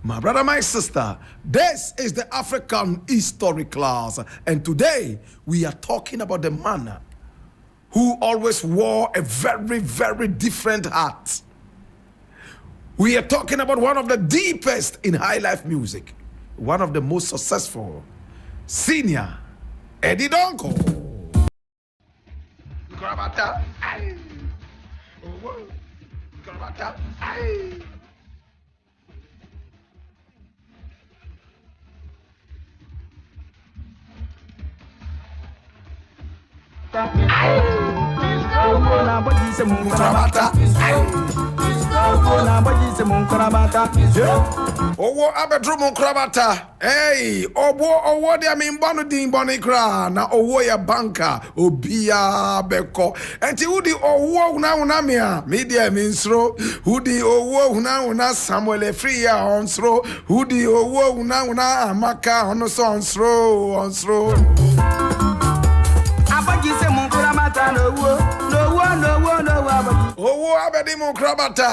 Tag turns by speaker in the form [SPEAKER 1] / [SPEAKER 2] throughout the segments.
[SPEAKER 1] My brother, my sister, this is the African history class, and today we are talking about the man who always wore a very, very different hat. We are talking about one of the deepest in high life music, one of the most successful, Snr, Eddie Donkor. Owo abedrumu krabata. Hey, owo dia minbanu dinboni kra na owo ya banka obia beko. Enti udi owo una mia media minsro. Udi owo una Samuel free ya onsro. Udi owo una amaka onsro. Owo abedi mu krabata.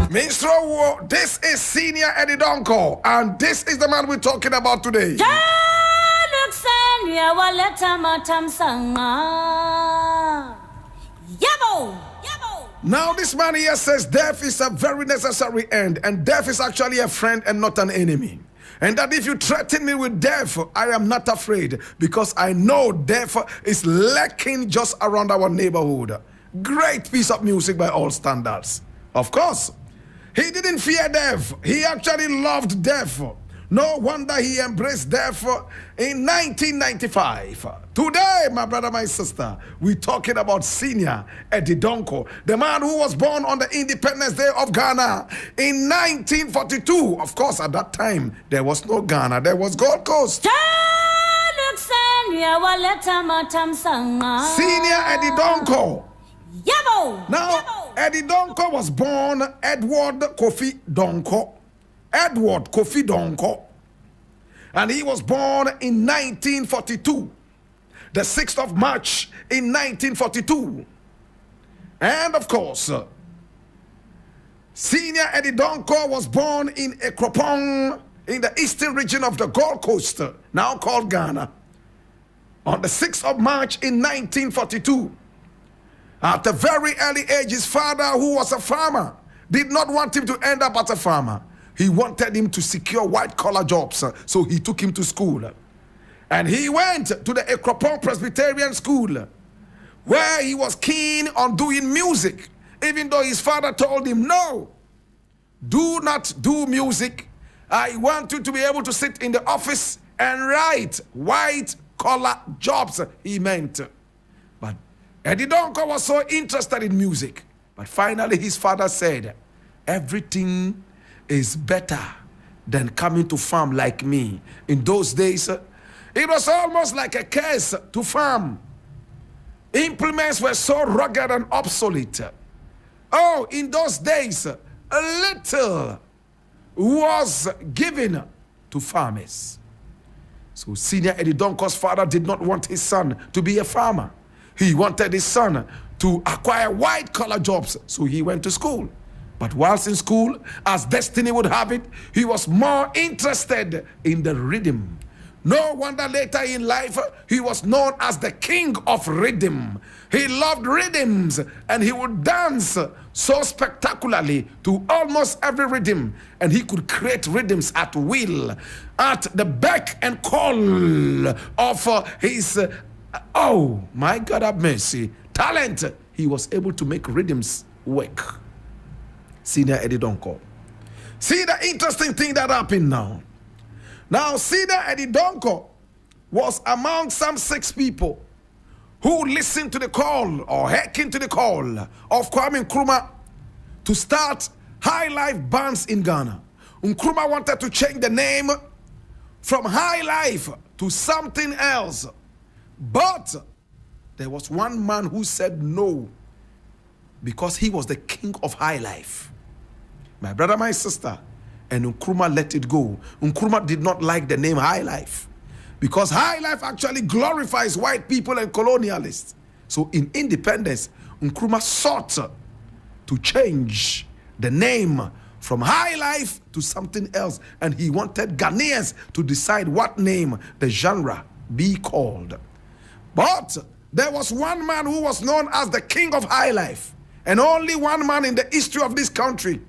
[SPEAKER 1] Minstro, this is Snr Eddie Donkor, and this is the man we're talking about today. Now this man here says death is a very necessary end, and death is actually a friend and not an enemy. And that if you threaten me with death, I am not afraid, because I know death is lurking just around our neighborhood. Great piece of music by all standards. Of course, he didn't fear death. He actually loved death. No wonder he embraced death in 1995. Today, my brother, my sister, we're talking about Snr Eddie Donkor, the man who was born on the Independence Day of Ghana in 1942. Of course, at that time, there was no Ghana, there was Gold Coast. Snr Eddie Donkor. Now, Eddie Donkor was born Edward Kofi Donkor. And he was born in 1942, the 6th of March in 1942. And of course, Snr Eddie Donkor was born in Ekropong in the eastern region of the Gold Coast, now called Ghana, on the 6th of March in 1942. At a very early age, his father, who was a farmer, did not want him to end up as a farmer. He wanted him to secure white-collar jobs, so he took him to school. And he went to the Ekropong Presbyterian School, where he was keen on doing music, even though his father told him, no, do not do music. I want you to be able to sit in the office and write white-collar jobs, he meant. But Eddie Donkor was so interested in music. But finally, his father said, everything is better than coming to farm like me. In those days, it was almost like a curse to farm. Implements were so rugged and obsolete. Oh, in those days, a little was given to farmers. So Snr Eddie Donkor's father did not want his son to be a farmer. He wanted his son to acquire white-collar jobs, so he went to school. But whilst in school, as destiny would have it, he was more interested in the rhythm. No wonder later in life, he was known as the king of rhythm. He loved rhythms, and he would dance so spectacularly to almost every rhythm. And he could create rhythms at will, at the beck and call of his, oh my God have mercy, talent. He was able to make rhythms work. Snr Eddie Donkor. See the interesting thing that happened now. Now, Snr Eddie Donkor was among some 6 people who listened to the call or hearkened to the call of Kwame Nkrumah to start HighLife bands in Ghana. Nkrumah wanted to change the name from HighLife to something else. But there was one man who said no, because he was the king of HighLife. My brother, my sister, and Nkrumah let it go. Nkrumah did not like the name HighLife. Because HighLife actually glorifies white people and colonialists. So in independence, Nkrumah sought to change the name from HighLife to something else. And he wanted Ghanaians to decide what name the genre be called. But there was one man who was known as the king of HighLife. And only one man in the history of this country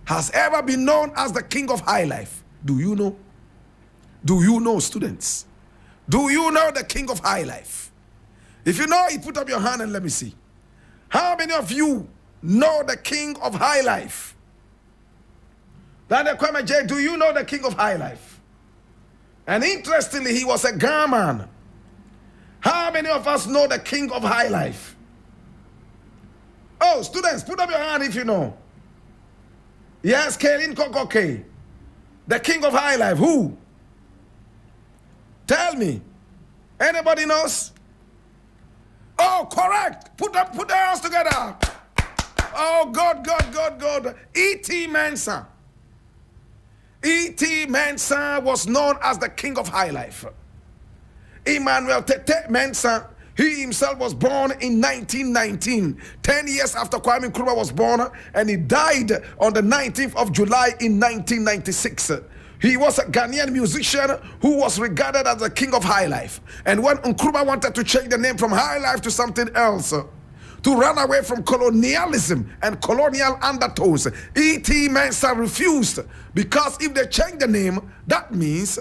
[SPEAKER 1] has ever been known as the king of HighLife. Do you know? Do you know, students? Do you know the king of HighLife? If you know it, put up your hand and let me see. How many of you know the king of HighLife? Daniel Kwame J, do you know the king of HighLife? And interestingly, he was a Ghana man. How many of us know the king of HighLife? Oh, students, put up your hand if you know. Yes, Kaylin Kokoke. The king of HighLife. Who? Tell me. Anybody knows? Oh, correct. Put their hands together. Oh, God. E.T. Mensah. E.T. Mensah was known as the king of HighLife. Emmanuel Tete Mensah, he himself was born in 1919, 10 years after Kwame Nkrumah was born, and he died on the 19th of July in 1996. He was a Ghanaian musician who was regarded as the king of HighLife. And when Nkrumah wanted to change the name from HighLife to something else, to run away from colonialism and colonial undertones, E.T. Mensah refused, because if they change the name, that means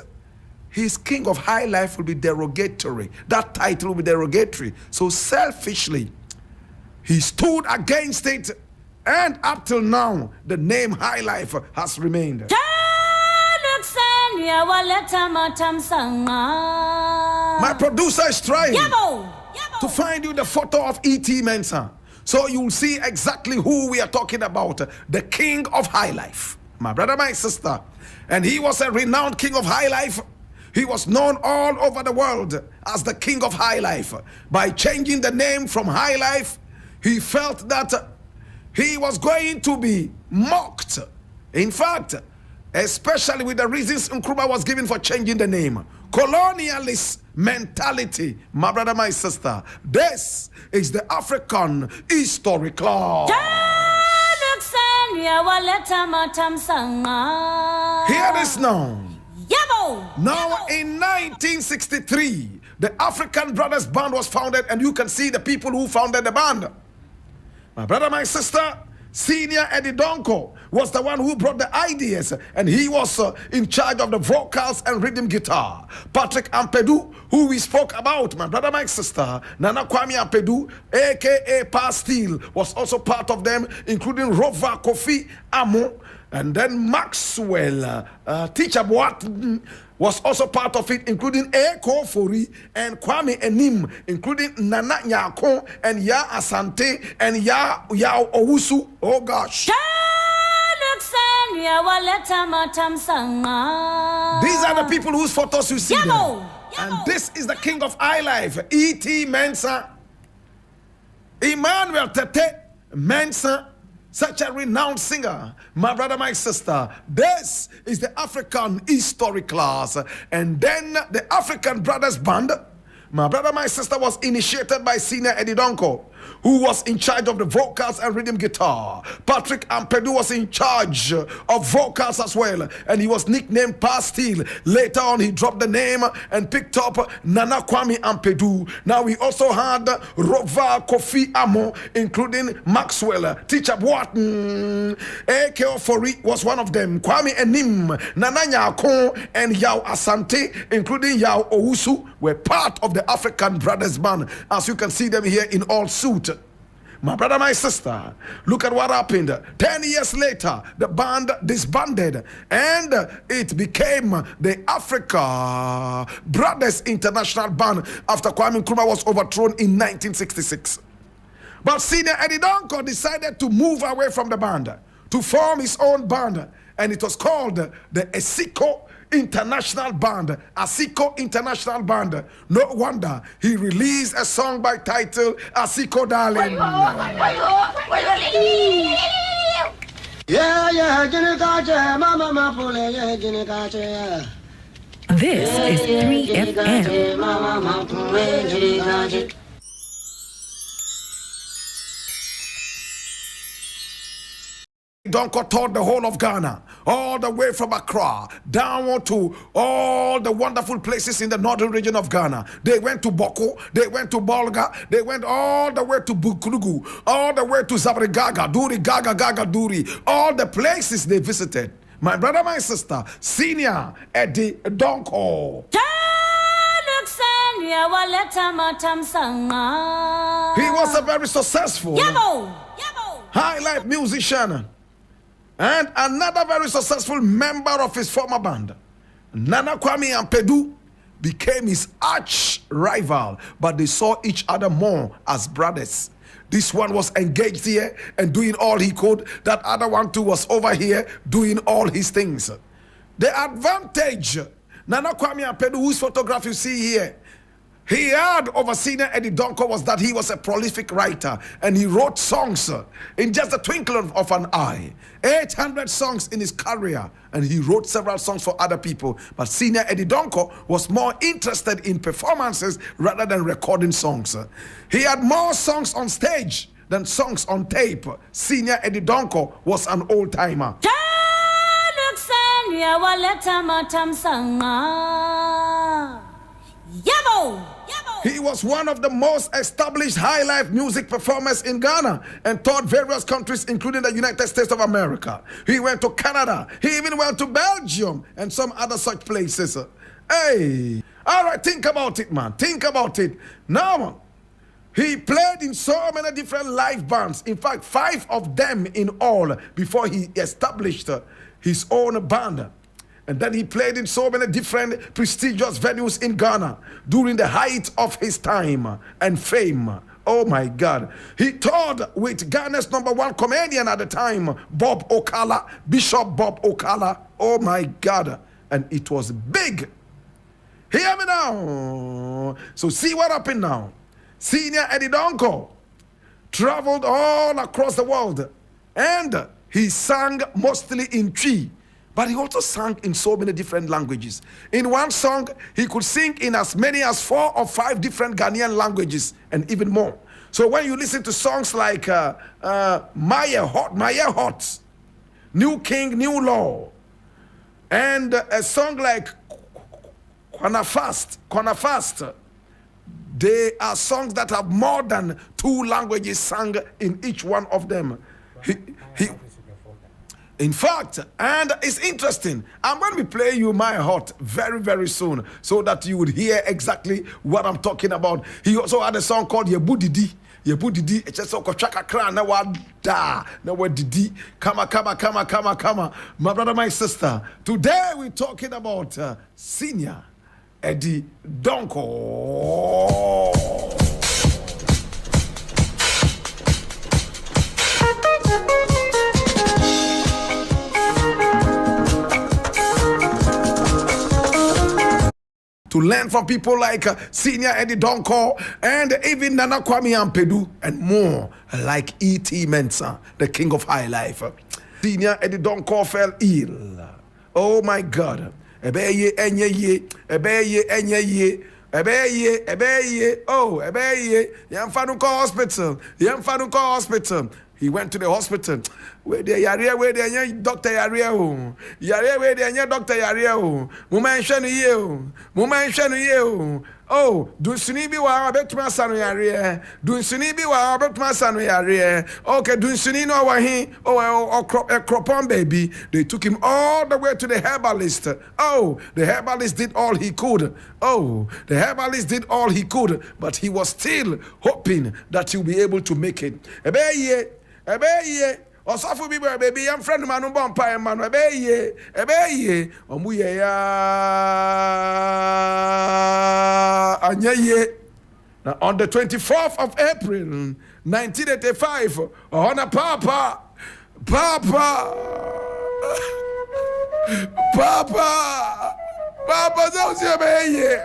[SPEAKER 1] his king of HighLife will be derogatory. That title will be derogatory. So selfishly, he stood against it, and up till now, the name HighLife has remained. My producer is trying to find you the photo of E.T. Mensah, so you'll see exactly who we are talking about, the king of HighLife. My brother, my sister. And he was a renowned king of HighLife. He was known all over the world as the king of HighLife. By changing the name from HighLife, he felt that he was going to be mocked. In fact, especially with the reasons Nkrumah was given for changing the name. Colonialist mentality, my brother, my sister. This is the African history class. Hear this now. Now, in 1963, the African Brothers Band was founded, and you can see the people who founded the band. My brother, my sister, Senior Eddie Donkor was the one who brought the ideas, and he was in charge of the vocals and rhythm guitar. Patrick Ampadu, who we spoke about, my brother, my sister, Nana Kwame Ampadu, aka Pastil, was also part of them, including Rova Kofi Amo, and then Maxwell, Teacher Boat was also part of it, including Eko Fori and Kwame Enim, including Nana Nyako and Ya Asante and Ya Owusu. Oh gosh. These are the people whose photos you see there. And this is the king of HighLife, E.T. Mensah. Emmanuel Tete Mensah, such a renowned singer. My brother, my sister, this is the African history class. And then the African Brothers Band, my brother, my sister, was initiated by Senior Eddie Donkor, who was in charge of the vocals and rhythm guitar. Patrick Ampadu was in charge of vocals as well, and he was nicknamed Pastil. Later on, he dropped the name and picked up Nana Kwame Ampadu. Now, we also had Rova Kofi Amo, including Maxwell, Teacher Boaten, Eko Fori was one of them, Kwame Enim, Nana Nyako, and Yao Asante, including Yao Owusu, were part of the African Brothers Band, as you can see them here in all suit. My brother, my sister, look at what happened. 10 years later, the band disbanded, and it became the Africa Brothers International Band after Kwame Nkrumah was overthrown in 1966. But Senior Eddie Donkor decided to move away from the band to form his own band, and it was called the Esiko International Band, Asiko International Band. No wonder he released a song by title Asiko Darling.
[SPEAKER 2] This is 3FM.
[SPEAKER 1] Donkor toured the whole of Ghana, all the way from Accra down to all the wonderful places in the northern region of Ghana. They went to Boko, they went to Bolga, they went all the way to Bukurugu, all the way to Zabrigaga, Duri, Gaga, Duri, all the places they visited. My brother, my sister, Senior Eddie Donkor. He was a very successful HighLife musician and another very successful member of his former band. Nana Kwame Ampedu became his arch rival, but they saw each other more as brothers. This one was engaged here and doing all he could. That other one too was over here doing all his things. The advantage, Nana Kwame Ampedu, whose photograph you see here, he had over Senior Eddie Donkor, was that he was a prolific writer and he wrote songs in just the twinkling of an eye. 800 songs in his career, and he wrote several songs for other people. But Senior Eddie Donkor was more interested in performances rather than recording songs. He had more songs on stage than songs on tape. Senior Eddie Donkor was an old-timer. He was one of the most established HighLife music performers in Ghana and toured various countries, including the United States of America. He went to Canada. He even went to Belgium and some other such places. Hey, all right, think about it, man. Think about it. Now, he played in so many different live bands. In fact, 5 of them in all before he established his own band. And then he played in so many different prestigious venues in Ghana during the height of his time and fame. Oh my God. He toured with Ghana's #1 comedian at the time, Bob Okala, Bishop Bob Okala. Oh my God. And it was big. Hear me now. So see what happened now. Senior Eddie Donkor traveled all across the world and he sang mostly in Twi. But he also sang in so many different languages. In one song, he could sing in as many as 4 or 5 different Ghanaian languages and even more. So when you listen to songs like Maya Hot, New King, New Law, and a song like Kwana Fast, they are songs that have more than 2 languages sung in each one of them. In fact, and it's interesting, I'm going to be playing you My Heart very, very soon so that you would hear exactly what I'm talking about. He also had a song called Yebu Didi. It's just so Kochaka Kran, na wada, na wadidi, kama. My brother, my sister, today we're talking about Senior Eddie Donkor. To learn from people like Senior Eddie Donkor and even Nana Kwame Ampedu and more, like E.T. Mensah, the king of HighLife. Senior Eddie Donkor fell ill. Oh my God. Ebeye. Yamfanuko hospital. He went to the hospital. Where the doctor Yaria. Yaria where the doctor Yaria. Mumention you. Oh, do Sunibi wa betma sanu Yaria. Do Sunibi wa betma sanu Yaria. Okay, do Sunino wa he. Oh, Cropon baby. They took him all the way to the herbalist. Oh, the herbalist did all he could. But he was still hoping that he'll be able to make it. Ebeye. Osafo bi baby, I'm friend man bon pa man. Ebeye. Omuye ya anyaye. Now on the 24th of April 1985, Honor Papa. Papa, that was your baby.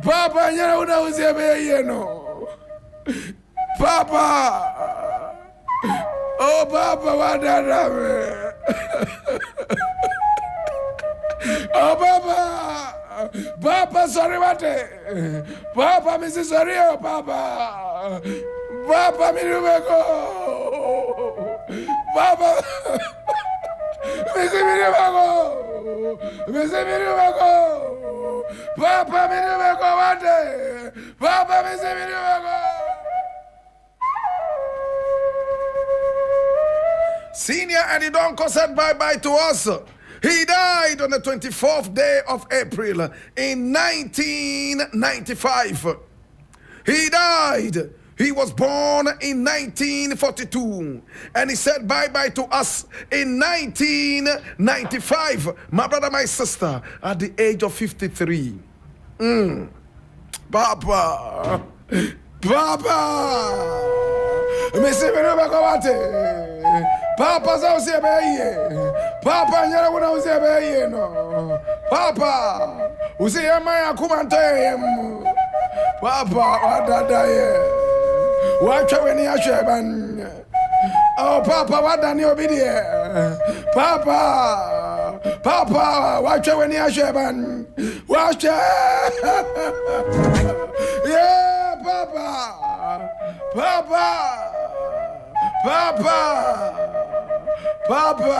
[SPEAKER 1] Papa, you know that was your baby, no. Papa. Oh, Papa, what that Oh, Papa. Papa, sorry, what? Papa, Mrs. Sorry, oh, Papa. Papa, me do go. Papa. Mrs. me do go. Mrs. me do go. Papa, me do go, what? Papa, Mrs. me do go. Senior Eddie Donkor said bye-bye to us. He died on the 24th day of April in 1995. He died. He was born in 1942. And he said bye-bye to us in 1995. My brother, my sister, at the age of 53. Papa. Papa. Papa sauce beye. Papa nyara kuna uze beye no. Papa uze yamaya kumanto yemu. Papa wadada ye. Wacha weni asheban. Oh Papa wadani obidie. Papa. Papa wacha weni asheban. Wacha. Yeah, Papa. Papa. Papa. Papa!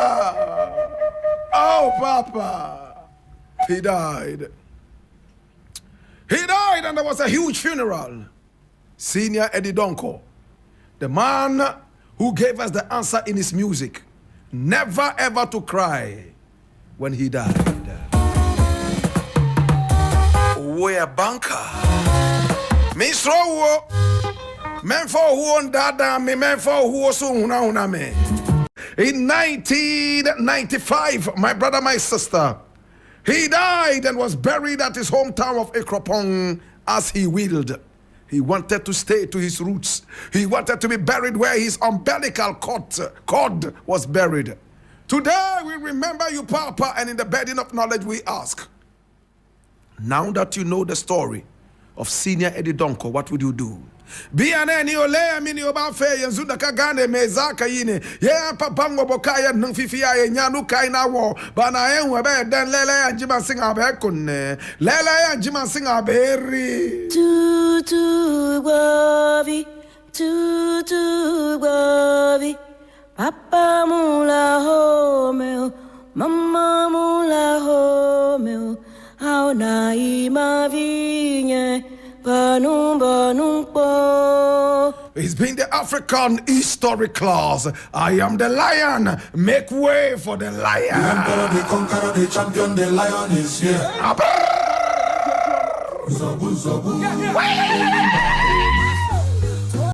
[SPEAKER 1] Oh, Papa! He died. He died, and there was a huge funeral. Senior Eddie Donkor, the man who gave us the answer in his music, never ever to cry when he died. We're banker. Miss Rowo, men for who on dada me, men for who also una me. In 1995, my brother, my sister, he died and was buried at his hometown of Ekropong as he willed. He wanted to stay to his roots. He wanted to be buried where his umbilical cord was buried. Today, we remember you, Papa, and in the bedding of knowledge, we ask, now that you know the story of Senior Eddie Donkor, what would you do? Biane ni ole mini oba fe yenzu da kagane mezaka yine ye papango bokaya nfifia ye nyanu kai na wo bana enwe be den lele ya njima singa be kunne lele ya njima singa be ri
[SPEAKER 3] tu gwavi papa mula home mama mula home how na imavinye.
[SPEAKER 1] It's been the African history class. I am the lion. Make way for the lion.
[SPEAKER 4] The emperor, the conqueror, the champion, the lion is here. Zabu, zabu.